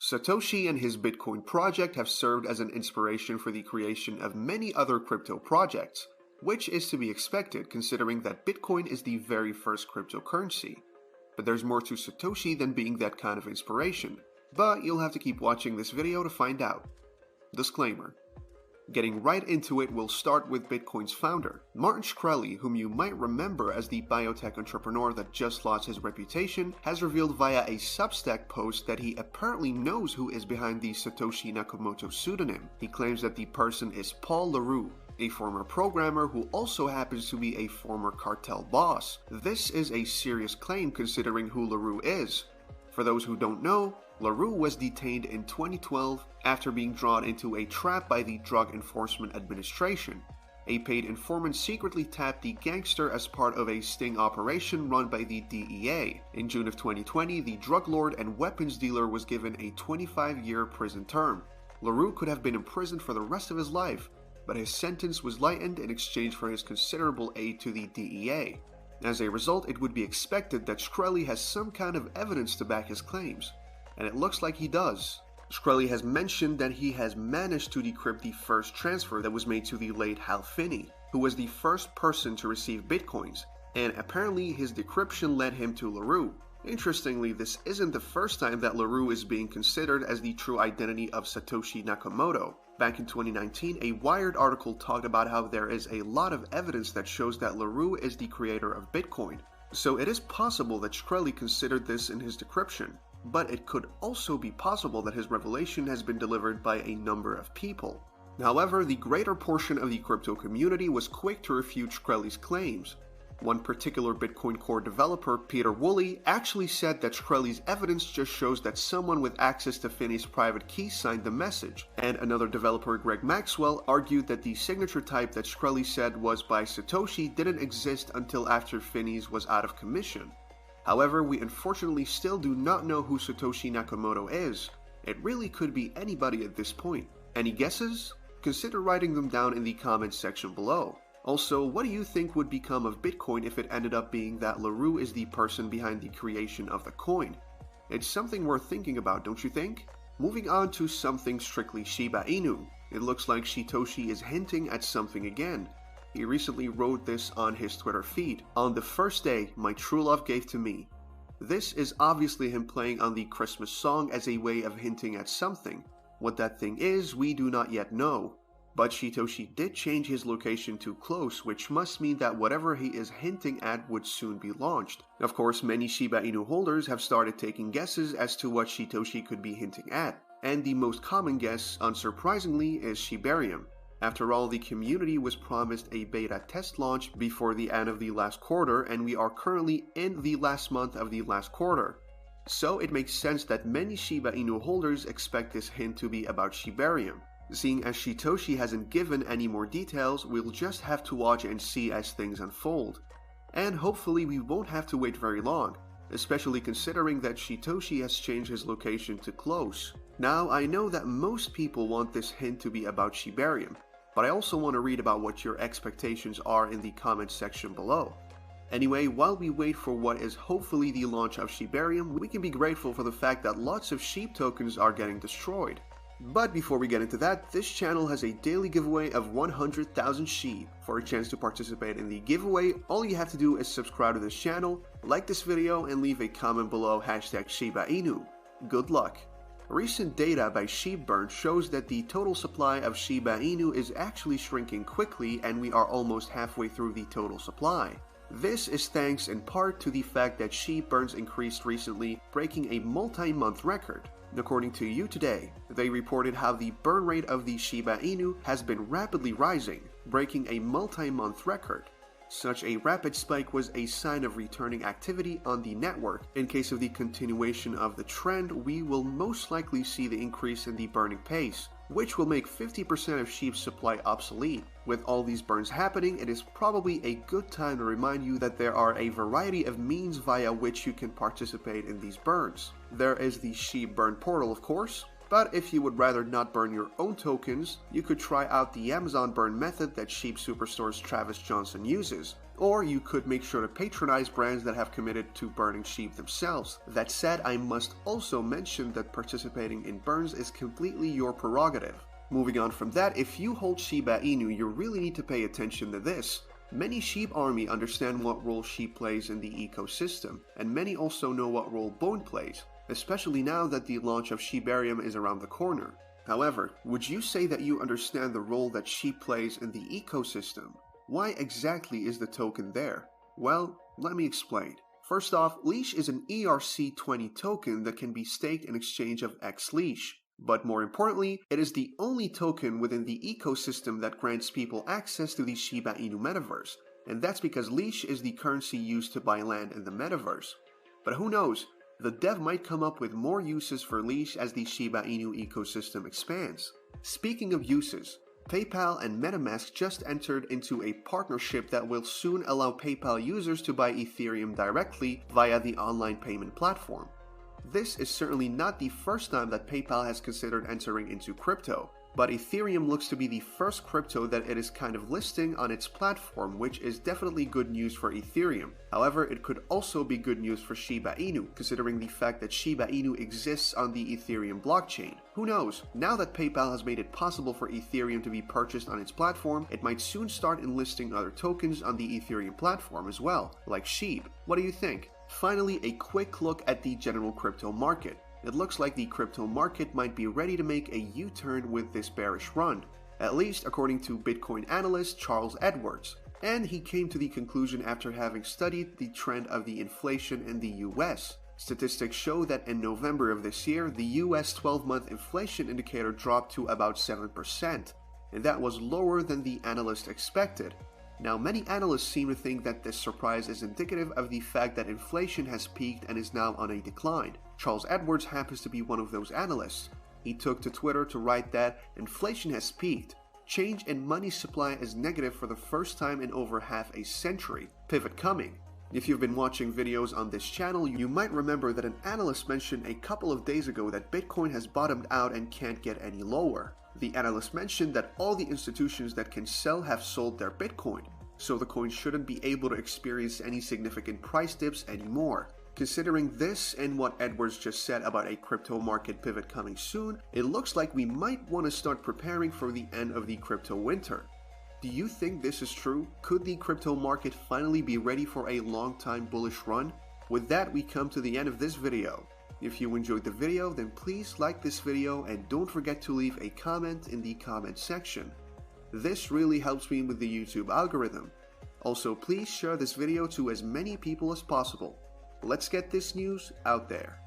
Satoshi and his Bitcoin project have served as an inspiration for the creation of many other crypto projects, which is to be expected considering that Bitcoin is the very first cryptocurrency. But there's more to Satoshi than being that kind of inspiration, but you'll have to keep watching this video to find out. Disclaimer. Getting right into it, we'll start with Bitcoin's founder, Martin Shkreli, whom you might remember as the biotech entrepreneur that just lost his reputation, has revealed via a Substack post that he apparently knows who is behind the Satoshi Nakamoto pseudonym. He claims that the person is Paul LaRue, a former programmer who also happens to be a former cartel boss. This is a serious claim considering who LaRue is. For those who don't know, LaRue was detained in 2012 after being drawn into a trap by the Drug Enforcement Administration. A paid informant secretly tapped the gangster as part of a sting operation run by the DEA. In June of 2020, the drug lord and weapons dealer was given a 25-year prison term. LaRue could have been imprisoned for the rest of his life, but his sentence was lightened in exchange for his considerable aid to the DEA. As a result, it would be expected that Shkreli has some kind of evidence to back his claims. And it looks like he does. Shkreli has mentioned that he has managed to decrypt the first transfer that was made to the late Hal Finney, who was the first person to receive bitcoins, and apparently his decryption led him to LaRue. Interestingly, this isn't the first time that LaRue is being considered as the true identity of Satoshi Nakamoto. Back in 2019, a Wired article talked about how there is a lot of evidence that shows that LaRue is the creator of Bitcoin. So it is possible that Shkreli considered this in his decryption. But it could also be possible that his revelation has been delivered by a number of people. However, the greater portion of the crypto community was quick to refute Shkreli's claims. One particular Bitcoin Core developer, Peter Woolley, actually said that Shkreli's evidence just shows that someone with access to Finney's private key signed the message, and another developer, Greg Maxwell, argued that the signature type that Shkreli said was by Satoshi didn't exist until after Finney's was out of commission. However, we unfortunately still do not know who Satoshi Nakamoto is. It really could be anybody at this point. Any guesses? Consider writing them down in the comments section below. Also, what do you think would become of Bitcoin if it ended up being that LaRue is the person behind the creation of the coin? It's something worth thinking about, don't you think? Moving on to something strictly Shiba Inu. It looks like Shytoshi is hinting at something again. He recently wrote this on his Twitter feed. On the first day my true love gave to me. This is obviously him playing on the Christmas song as a way of hinting at something. What that thing is, we do not yet know. But Shytoshi did change his location to close, which must mean that whatever he is hinting at would soon be launched. Of course, many Shiba Inu holders have started taking guesses as to what Shytoshi could be hinting at, and the most common guess, unsurprisingly, is Shibarium. After all, the community was promised a beta test launch before the end of the last quarter, and we are currently in the last month of the last quarter. So it makes sense that many Shiba Inu holders expect this hint to be about Shibarium. Seeing as Shytoshi hasn't given any more details, we'll just have to watch and see as things unfold. And hopefully we won't have to wait very long, especially considering that Shytoshi has changed his location to close. Now, I know that most people want this hint to be about Shibarium, but I also want to read about what your expectations are in the comments section below. Anyway, while we wait for what is hopefully the launch of Shibarium, we can be grateful for the fact that lots of sheep tokens are getting destroyed. But before we get into that, this channel has a daily giveaway of 100,000 sheep. For a chance to participate in the giveaway, all you have to do is subscribe to this channel, like this video, and leave a comment below #ShibaInu. Good luck! Recent data by Shib Burns shows that the total supply of Shiba Inu is actually shrinking quickly, and we are almost halfway through the total supply. This is thanks in part to the fact that Shib Burns increased recently, breaking a multi-month record. According to You Today, they reported how the burn rate of the Shiba Inu has been rapidly rising, breaking a multi-month record. Such a rapid spike was a sign of returning activity on the network. In case of the continuation of the trend, we will most likely see the increase in the burning pace, which will make 50% of Shib's supply obsolete. With all these burns happening, it is probably a good time to remind you that there are a variety of means via which you can participate in these burns. There is the Shib Burn portal, of course, but if you would rather not burn your own tokens, you could try out the Amazon burn method that Shib Superstore's Travis Johnson uses. Or you could make sure to patronize brands that have committed to burning SHIB themselves. That said, I must also mention that participating in burns is completely your prerogative. Moving on from that, if you hold Shiba Inu, you really need to pay attention to this. Many SHIB army understand what role SHIB plays in the ecosystem, and many also know what role Bone plays, especially now that the launch of Shibarium is around the corner. However, would you say that you understand the role that SHIB plays in the ecosystem? Why exactly is the token there? Well, let me explain. First off, Leash is an ERC20 token that can be staked in exchange of X Leash. But more importantly, it is the only token within the ecosystem that grants people access to the Shiba Inu metaverse, and that's because Leash is the currency used to buy land in the metaverse. But who knows, the dev might come up with more uses for Leash as the Shiba Inu ecosystem expands. Speaking of uses, PayPal and MetaMask just entered into a partnership that will soon allow PayPal users to buy Ethereum directly via the online payment platform. This is certainly not the first time that PayPal has considered entering into crypto, but Ethereum looks to be the first crypto that it is kind of listing on its platform, which is definitely good news for Ethereum. However, it could also be good news for Shiba Inu, considering the fact that Shiba Inu exists on the Ethereum blockchain. Who knows, now that PayPal has made it possible for Ethereum to be purchased on its platform, it might soon start enlisting other tokens on the Ethereum platform as well, like SHIB. What do you think? Finally, a quick look at the general crypto market. It looks like the crypto market might be ready to make a U-turn with this bearish run, at least according to Bitcoin analyst Charles Edwards. And he came to the conclusion after having studied the trend of the inflation in the US. Statistics show that in November of this year, the US 12-month inflation indicator dropped to about 7%, and that was lower than the analyst expected. Now, many analysts seem to think that this surprise is indicative of the fact that inflation has peaked and is now on a decline. Charles Edwards happens to be one of those analysts. He took to Twitter to write that inflation has peaked. Change in money supply is negative for the first time in over half a century. Pivot coming. If you've been watching videos on this channel, you might remember that an analyst mentioned a couple of days ago that Bitcoin has bottomed out and can't get any lower. The analyst mentioned that all the institutions that can sell have sold their Bitcoin, so the coin shouldn't be able to experience any significant price dips anymore. Considering this and what Edwards just said about a crypto market pivot coming soon, it looks like we might want to start preparing for the end of the crypto winter. Do you think this is true? Could the crypto market finally be ready for a long-time bullish run? With that, we come to the end of this video. If you enjoyed the video, then please like this video and don't forget to leave a comment in the comment section. This really helps me with the YouTube algorithm. Also, please share this video to as many people as possible. Let's get this news out there.